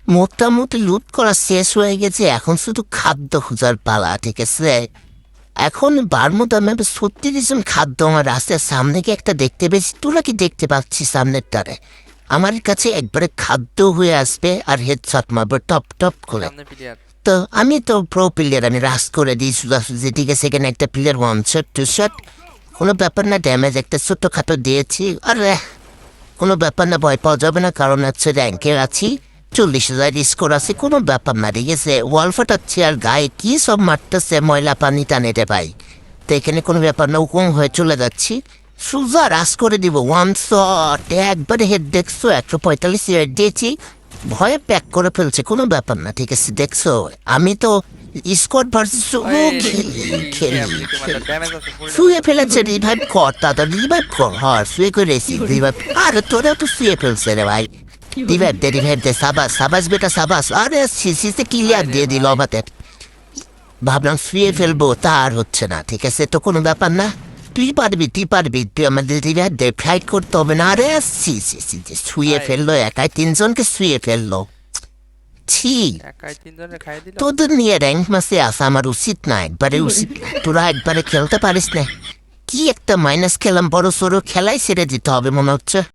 মোটামুটি লুট করা শেষ হয়ে গেছে, এখন শুধু খাদ্য খোঁজার পালা, ঠিক আছে? এখন বারমুদা ম্যাপে 36 জন খাদ্য আমার রাস্তার সামনে গিয়ে একটা দেখতে পেয়েছি, তোরা কি দেখতে পাচ্ছি সামনেরটারে? আমার কাছে একবারে খাদ্য হয়ে আসবে আর হেডশট মারবে টপ টপ করে। তো আমি তো প্রো প্লেয়ার, আমি রাস করে দিই সোজাসুজি, ঠিক আছে? এখানে একটা প্লেয়ার 1 শট 2 শট, কোনো ব্যাপার না, ড্যামেজ একটা ছোট্টখাটো দিয়েছি। আর কোনো ব্যাপার না, ভয় পাওয়া যাবে না, কারণ হচ্ছে র্যাঙ্কে আছি, 40,000 স্কোর আছে, কোনো ব্যাপার না, ঠিক আছে? ওয়াল ফাটাচ্ছে আর গায়ে কি সব মারতেছে, ময়লা পানি টানে রে ভাই। তো এখানে কোনো ব্যাপার না, উকুম হয়ে চলে যাচ্ছি, সোজা রাস করে দিব 1 শট, একবারে হেড দেখছো, 145 হেড দিয়েছি, ভয়ে প্যাক করে ফেলছে, কোনো ব্যাপার না, ঠিক আছে? দেখছো আমি তো স্কোয়াড ভার্সেস শুয়ে ফেলেছে, রিভাইভ কর তাড়াতাড়ি, রিভাইভ কর, হ্যাঁ শুয়ে করেছি রিভাইভ। আরে তোরা তো শুয়ে ফেলছে রে ভাই, রিভাইভ দে, সাবাস সাবাস বেটা সাবাস। আরে সিসিতে ক্লিয়ার দিয়ে দিল আমাদের, ভাবলাম শুয়ে ফেলবো, তা আর হচ্ছে না, ঠিক আছে? তো কোনো ব্যাপার না, তুই পারবি তুই আমাদের রিভাইভ দে, ফ্লাইট করতে হবে না। আরে শুয়ে ফেললো, একাই 3 জনকে শুয়ে ফেললো, ছি। তোদের নিয়ে র্যাঙ্ক মাসে আসা আমার উচিত না, একবারে উচিত না, তোরা একবারে খেলতে পারিস না। কি একটা মাইনাস খেলাম, বড় সড়ো খেলাই ছেড়ে দিতে হবে মনে হচ্ছে।